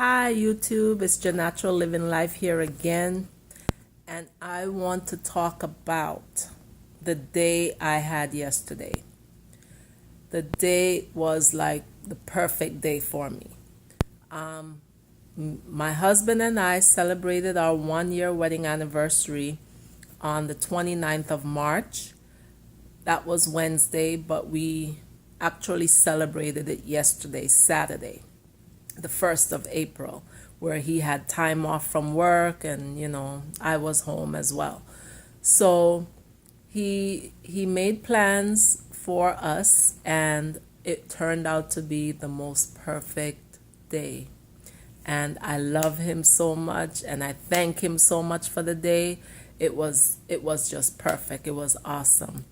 Hi YouTube, it's Your Natural Living Life here again, and I want to talk about the day I had yesterday. The day was like the perfect day for me. My husband and I celebrated our 1 year wedding anniversary on the 29th of March. That was Wednesday, but we actually celebrated it yesterday, Saturday, the 1st of April, where he had time off from work and I was home as well. So he made plans for us and it turned out to be the most perfect day. And I love him so much and I thank him so much for the day. It was just perfect. It was awesome.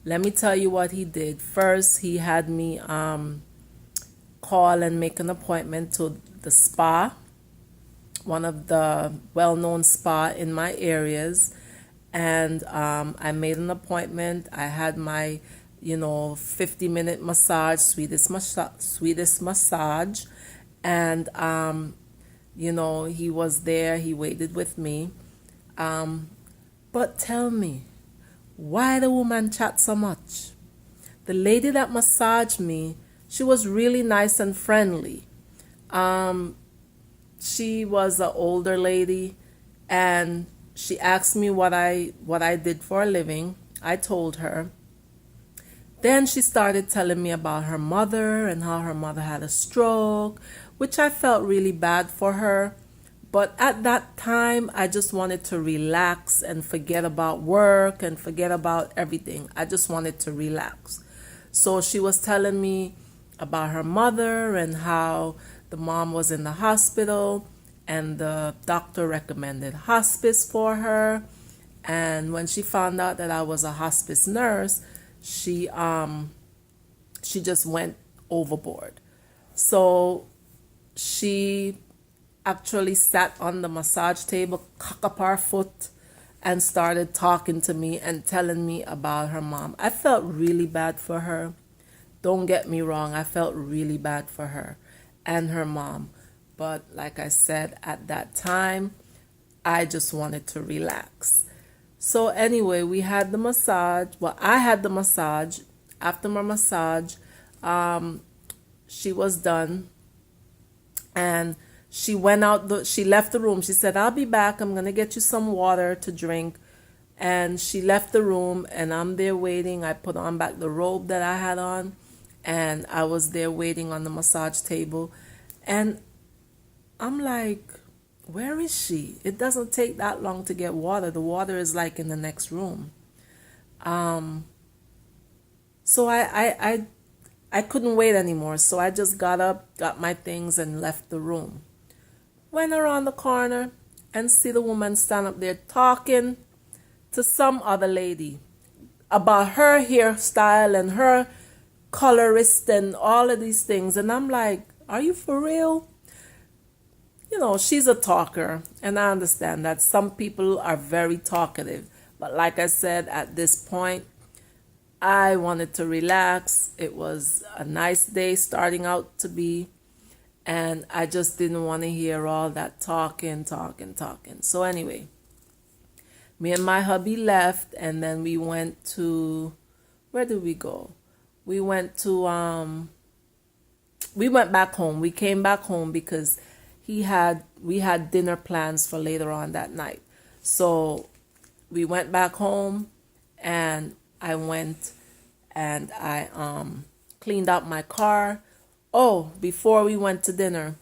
Let me tell you what he did. First, he had me call and make an appointment to the spa, one of the well-known spa in my areas, and I made an appointment. I had my 50-minute massage, sweetest massage, and he was there. He waited with me. But tell me, why the woman chat so much? The lady that massaged me, she was really nice and friendly. She was an older lady, and she asked me what I did for a living. I told her. Then she started telling me about her mother and how her mother had a stroke, which I felt really bad for her. But at that time, I just wanted to relax and forget about work and forget about everything. I just wanted to relax. So she was telling me about her mother and how the mom was in the hospital and the doctor recommended hospice for her. And when she found out that I was a hospice nurse, she just went overboard. So she actually sat on the massage table, cocked up her foot, and started talking to me and telling me about her mom. I felt really bad for her. Don't get me wrong, I felt really bad for her and her mom. But like I said, at that time, I just wanted to relax. So anyway, we had the massage. Well, I had the massage. After my massage, she was done, and she went out. She left the room. She said, "I'll be back. I'm gonna get you some water to drink." And she left the room, and I'm there waiting. I put on back the robe that I had on, and I was there waiting on the massage table, and I'm like, where is she? It doesn't take that long to get water. The water is like in the next room. So I couldn't wait anymore. So I just got up, got my things, and left the room. Went around the corner and see the woman stand up there talking to some other lady about her hairstyle and her colorist and all of these things. And I'm like, are you for real? She's a talker, and I understand that some people are very talkative. But like I said, at this point, I wanted to relax. It was a nice day starting out to be, and I just didn't want to hear all that talking. So anyway, me and my hubby left, and then we went to, where did we go? We went back home. We came back home because we had dinner plans for later on that night. So we went back home, and I went and I cleaned out my car. Oh, before we went to dinner,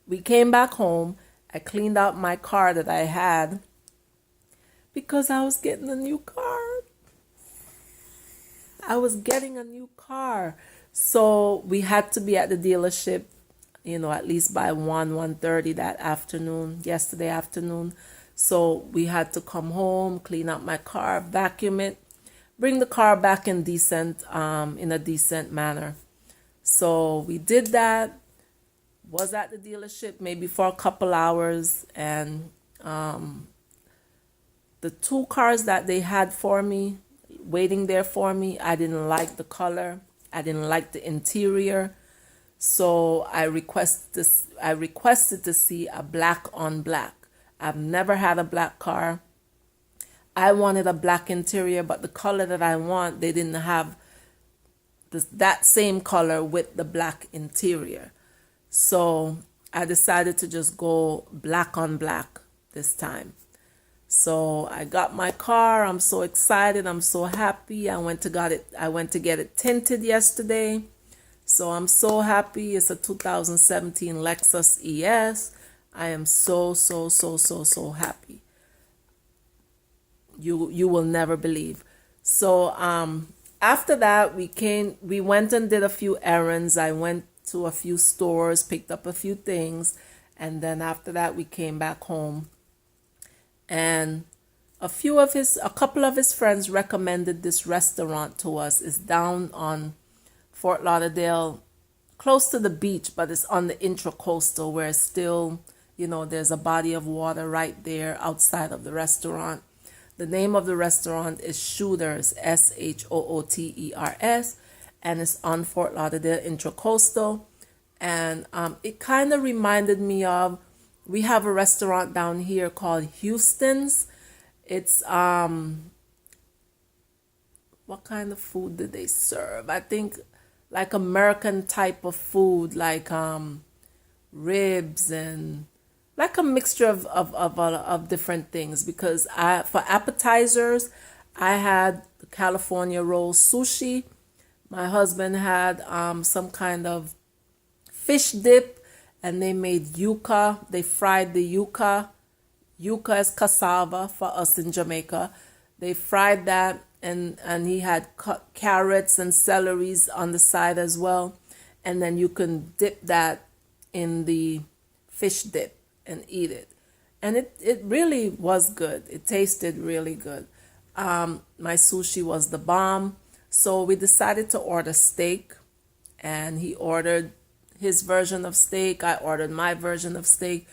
we came back home. I cleaned out my car that I had because I was getting a new car. I was getting a new car. So we had to be at the dealership, at least by 1:30 that afternoon, yesterday afternoon. So we had to come home, clean up my car, vacuum it, bring the car back in a decent manner. So we did that, was at the dealership maybe for a couple hours, and the two cars that they had for me, waiting there for me, I didn't like the color. I didn't like the interior. So I requested to see a black on black. I've never had a black car. I wanted a black interior, but the color that I want, they didn't have that same color with the black interior. So I decided to just go black on black this time. So I got my car. I'm so excited. I'm so happy. I went to get it tinted yesterday. So I'm so happy. It's a 2017 Lexus ES. I am so happy. You will never believe. So after that we went and did a few errands. I went to a few stores, picked up a few things, and then after that we came back home. And a couple of his friends recommended this restaurant to us. It's down on Fort Lauderdale, close to the beach, but it's on the intracoastal where it's still, there's a body of water right there outside of the restaurant. The name of the restaurant is Shooters, Shooters, and it's on Fort Lauderdale Intracoastal. And it kind of reminded me of, we have a restaurant down here called Houston's. It's what kind of food did they serve? I think like American type of food, like ribs and like a mixture of different things. Because for appetizers, I had the California roll sushi. My husband had some kind of fish dip, and they made yuca. They fried the yuca. Yuca is cassava for us in Jamaica. They fried that, and he had carrots and celeries on the side as well. And then you can dip that in the fish dip and eat it. And it really was good. It tasted really good. My sushi was the bomb. So we decided to order steak, and he ordered his version of steak. I ordered my version of steak.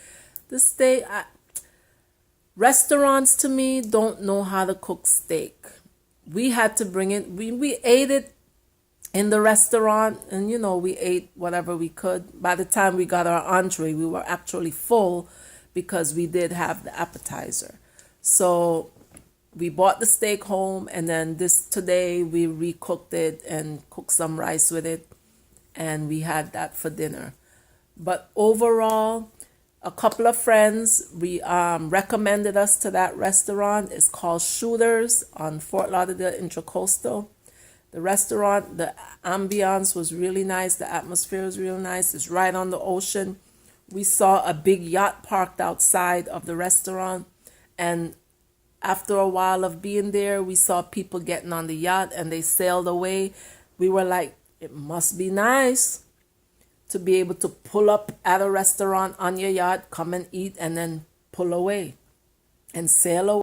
The steak, restaurants to me don't know how to cook steak. We had to bring it. We ate it in the restaurant, and we ate whatever we could. By the time we got our entree, we were actually full because we did have the appetizer. So we bought the steak home, and then today we recooked it and cooked some rice with it, and we had that for dinner. But overall, a couple of friends recommended us to that restaurant. It's called Shooters on Fort Lauderdale Intracoastal. The restaurant, the ambiance was really nice. The atmosphere was really nice. It's right on the ocean. We saw a big yacht parked outside of the restaurant, and after a while of being there, we saw people getting on the yacht, and they sailed away. We were like, it must be nice to be able to pull up at a restaurant on your yacht, come and eat, and then pull away and sail away.